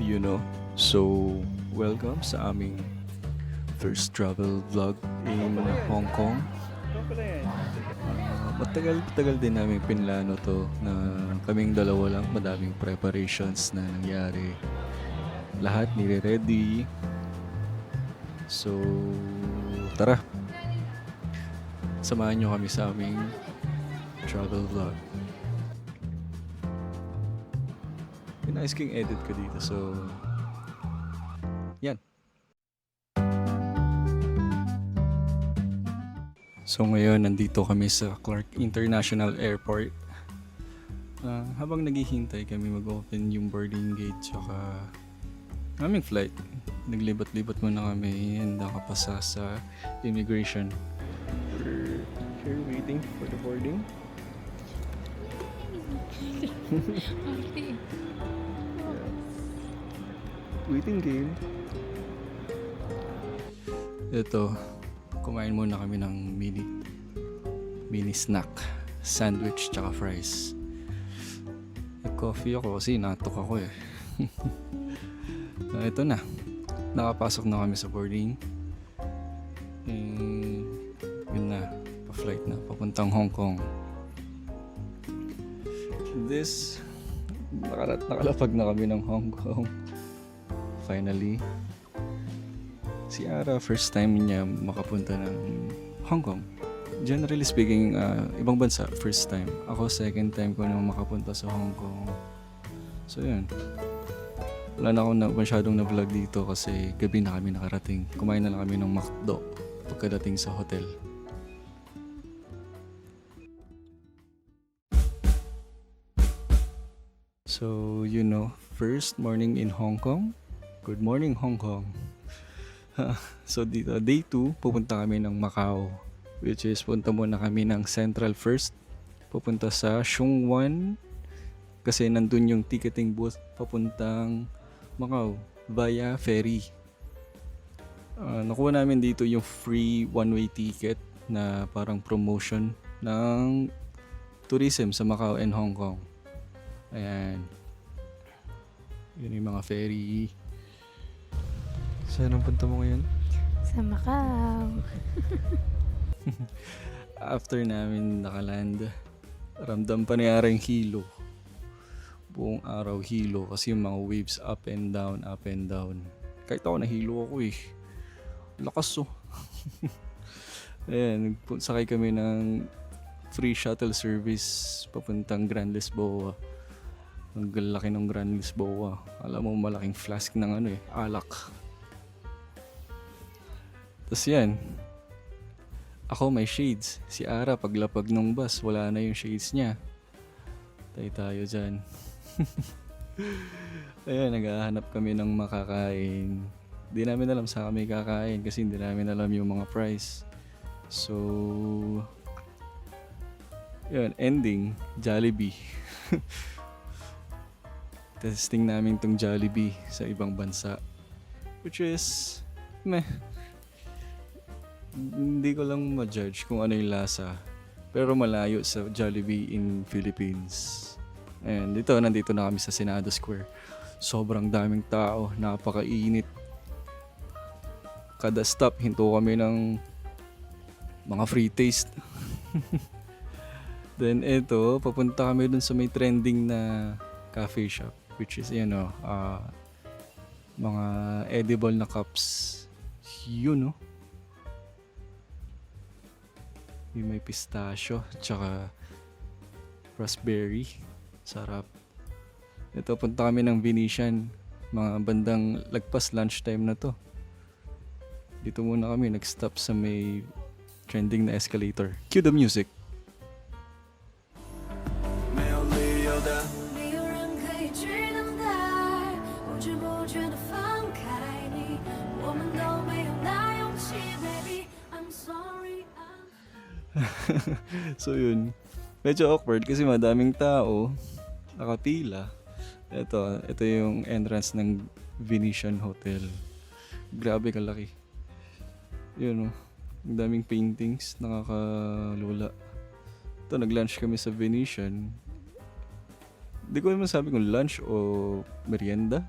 you know. So, welcome sa aming first travel vlog in Hong Kong. Matagal-tagal din namin pinlano to na kaming dalawa lang, madaming preparations na nangyari. Lahat nire-ready. So, tara. Samahan nyo kami sa aming travel vlog. Pinayos ko yung edit ko dito. So, yan. So ngayon, nandito kami sa Clark International Airport. Habang naghihintay kami mag-open yung boarding gate tsaka aming flight, naglibat-libat muna kami and nakapasa sa immigration. We're here waiting for the boarding. Waiting game. Ito, kumain muna kami ng mini snack, sandwich tsaka fries. Coffee ako kasi natok ako eh. Ito na, nakapasok na kami sa boarding. Yun na, pa-flight na papuntang Hong Kong. Nakalapag na kami ng Hong Kong finally. Si Ara, first time niya makapunta ng Hong Kong. Generally speaking, ibang bansa, first time. Ako, second time ko na makapunta sa Hong Kong. So, yun. Wala na akong masyadong na-vlog dito kasi gabi na kami nakarating. Kumain na lang kami ng McDo pagkadating sa hotel. So, first morning in Hong Kong. Good morning, Hong Kong. So dito, day 2, pupunta kami ng Macau. Which is, punta muna kami ng Central first. Pupunta sa Sheung Wan. Kasi nandun yung ticketing booth papuntang Macau via ferry. Nakuha namin dito yung free one-way ticket na parang promotion ng tourism sa Macau and Hong Kong. Ayan. Yun yung mga ferry. Saan ang punta mo ngayon? Sa Macau. After namin nakaland, ramdam pa ni Ara yung hilo. Buong araw hilo kasi yung mga waves up and down, up and down. Kahit ako nahilo ako eh. Lakas oh. Ayan, sakay kami ng free shuttle service papuntang Grand Lisboa. Ang laki ng Grand Lisboa. Alam mo, malaking flask ng alak. Tapos yan, ako may shades. Si Ara, paglapag ng bus, wala na yung shades niya. Tayo dyan. Ayan, naghahanap kami ng makakain. Di namin alam sa kami kakain kasi hindi namin alam yung mga price. So, yun, ending, Jollibee. Testing namin tong Jollibee sa ibang bansa. Which is, meh. Hindi ko lang ma-judge kung ano yung lasa. Pero malayo sa Jollibee in Philippines. Ayan, nandito na kami sa Senado Square. Sobrang daming tao, napakainit. Kada stop, hinto kami ng mga free taste. Then ito, papunta kami dun sa may trending na cafe shop. Which is, mga edible na cups. Yun, yung may pistachio tsaka raspberry. Sarap. Ito, punta kami ng Venetian. Mga bandang lagpas lunchtime na to. Dito muna kami nag-stop sa may trending na escalator. Cue the music. So yun, medyo awkward kasi madaming tao nakapila. Ito yung entrance ng Venetian Hotel. Grabe kalaki. Yun ang daming paintings, nakakalula. Ito, nag-lunch kami sa Venetian. Hindi ko naman sabi kung lunch o merienda.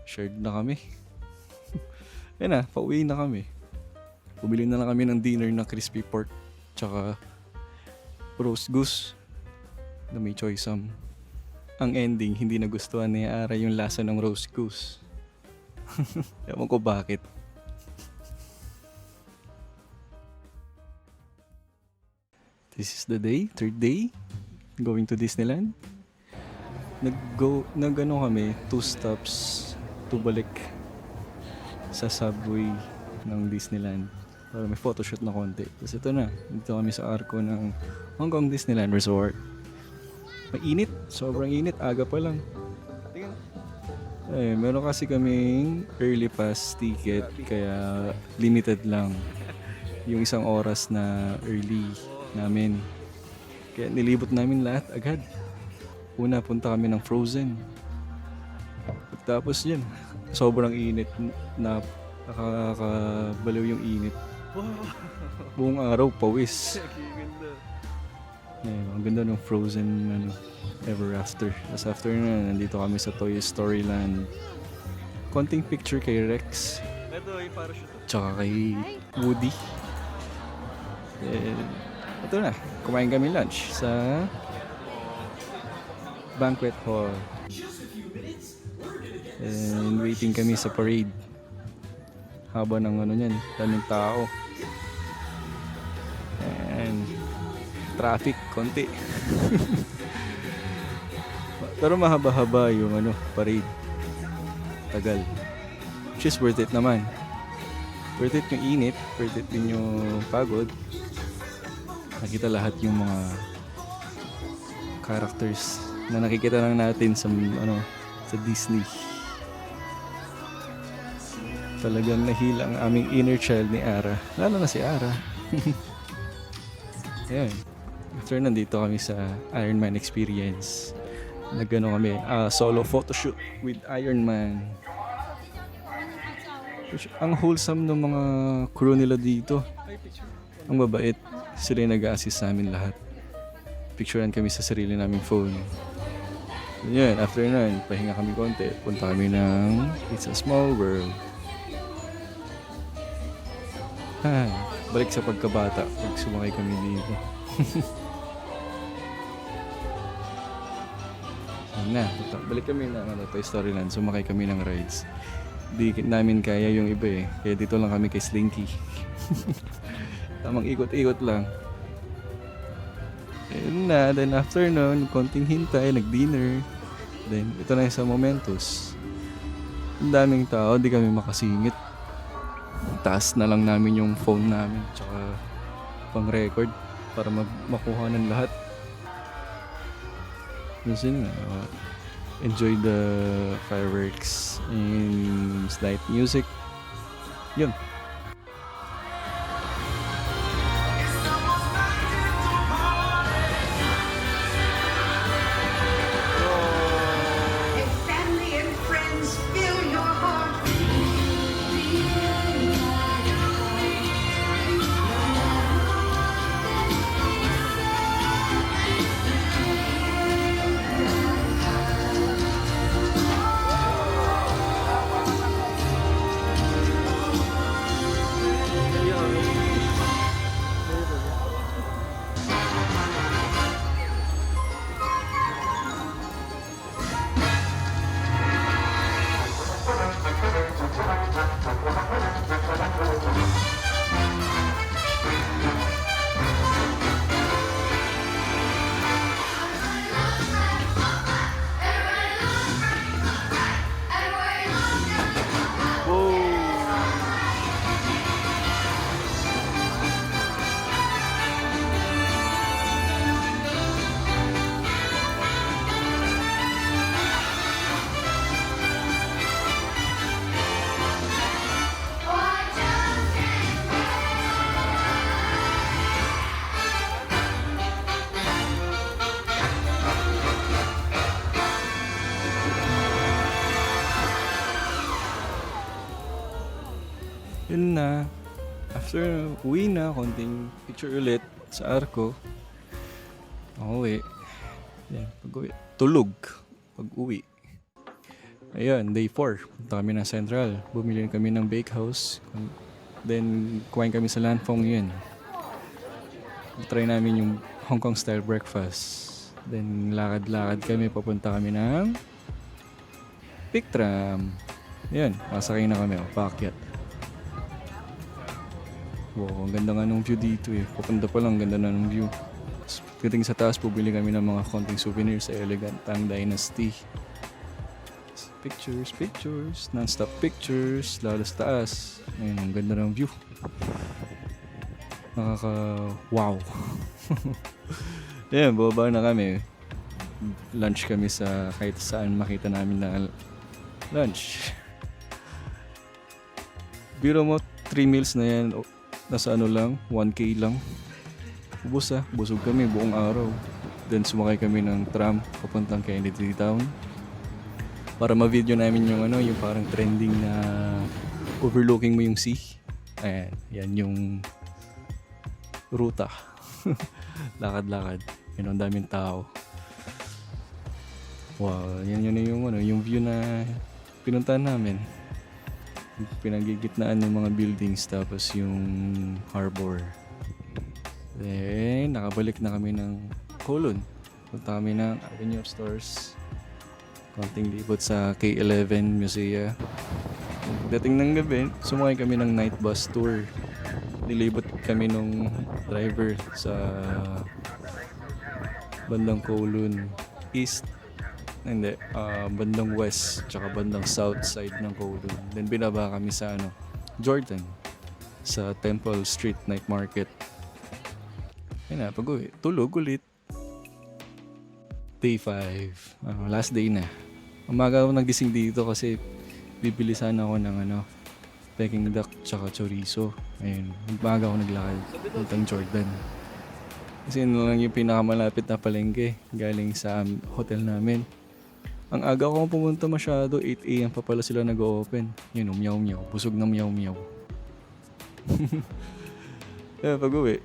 Shared na kami. Yan na, pauwi na kami. Bumili na lang kami ng dinner na crispy pork tsaka roast goose na may choice am. Ang ending, hindi nagustuhan ni Ara yung lasa ng roast goose. Ewan ko bakit. This is the day, third day, going to Disneyland. Nag-ano kami, 2 stops to balik sa subway ng Disneyland para may photoshoot na konti. Tapos ito na, dito kami sa arko ng Hong Kong Disneyland Resort. Mainit, sobrang init, aga pa lang. Eh, meron kasi kaming early pass ticket kaya limited lang yung 1 oras na early namin. Kaya nilibot namin lahat agad. Una, punta kami ng Frozen. Tapos yun, sobrang init na nakakabaliw yung init. Buong araw, pawis. Ang ganda ng Frozen Ever After. As after na, nandito kami sa Toy Story Land. Konting picture kay Rex. Tsaka kay Woody. Ito na, kumain kami lunch sa banquet hall. And waiting kami sa parade. Haba ng niyan, daming tao. And traffic konti. Pero mahaba-haba yung parade. Tagal. Which is worth it naman. Worth it yung init, worth it din yung pagod. Nakita lahat yung mga characters na nakikita lang natin sa sa Disney. Talagang nahila ang aming inner child ni Ara. Lalo na si Ara. Ayan. After nandito kami sa Iron Man experience. Kami, solo photoshoot with Iron Man. Ang wholesome ng mga crew nila dito. Ang babait. Sila yung nag-a-assist sa amin lahat. Picturean kami sa sarili naming phone. Yan, after nun, pahinga kami konti. Punta kami ng It's a Small World. Balik sa pagkabata pag sumakay kami dito. Balik kami ng Toy Story Land. Sumakay kami ng rides. Di namin kaya yung iba eh. Kaya dito lang kami kay Slinky. Tamang ikot-ikot lang. Ayun na. Then after nun, konting hintay, nag-dinner. Then ito na yung sa Momentos. Ang daming tao, di kami makasingit. Taas na lang namin yung phone namin. Tsaka pang record para makuha ng lahat. Yun, enjoy the fireworks and light music. Yun. If family and friends fill your heart, Yun na. After uwi na, konting picture ulit sa arko. Uwi. Yan, pag-uwi. Tulog. Pag-uwi. Ayun, day 4. Punta kami ng Central. Bumili kami ng bakehouse. Then, kumain kami sa Lanfong yun. Try namin yung Hong Kong style breakfast. Then, lakad-lakad kami. Papunta kami ng Pic Tram. Ayun, pasakay na kami. Paakyat. Wow, ang ganda nga ng view dito eh. Papunta pa lang, ganda na ng view. Pagdating sa taas, pubili kami ng mga konting souvenirs sa Elegant Tang Dynasty. Pictures, non-stop pictures, lalo sa taas. Ayun, ang ganda ng view. Wow. Ayun, bababa na kami. Lunch kami sa kahit saan makita namin na lunch. Biro mo, 3 meals na yan. Nasa ano lang, 1K lang. Ubus busog kami buong araw. Then sumakay kami ng tram papuntang Kennedy Town. Para ma-video namin yung ano, yung parang trending na overlooking mo yung sea. Ayan, yan yung ruta. Lakad-lakad. Yun, ang daming tao. Wow, yan yung ano, yung view na pinuntahan namin. Pinagigitnaan ng mga buildings tapos yung harbor. Then, nakabalik na kami ng Kowloon. Punta kami ng Avenue of Stars. Konting libot sa K11 Musea. Dating ng gabi, sumakay kami ng night bus tour. Nilibot kami nung driver sa bandang Kowloon East. Hindi, bandang west tsaka bandang south side ng Kowloon. Then binaba kami sa Jordan sa Temple Street Night Market. Ayun na, pag-uwi, tulog ulit. Day 5, last day na. Umaga ako nagising dito kasi bibili sana ako ng Peking duck tsaka chorizo. Ayun, umaga ako naglakad puntang Jordan. Kasi yun lang yung pinakamalapit na palengke galing sa hotel namin. Ang aga ko pumunta masyado, 8 AM pa pala sila nag-open. Yun, meow-meow. Busog na meow-meow. Kaya pag-uwi,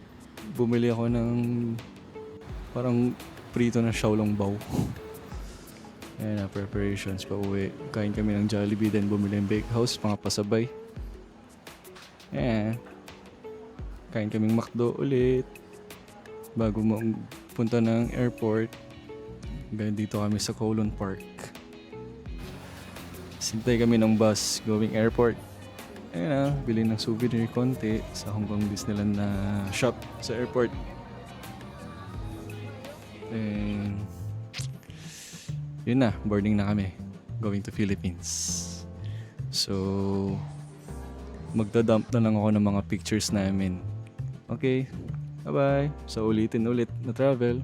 bumili ako ng parang prito na xiaolongbao. Ayan na, preparations pa uwi. Kain kami ng Jollibee, then bumili ng bakehouse, mga pasabay. Ayan. Kain kaming McDo ulit. Bago punta ng airport. Ganyan dito kami sa Kowloon Park. Sintay kami ng bus going airport. Ayun na, bili ng souvenir konti sa Hong Kong Disneyland na shop sa airport. And yun na, boarding na kami. Going to Philippines. So, magdadump na lang ako ng mga pictures namin. Okay, bye-bye. So, ulitin ulit na travel.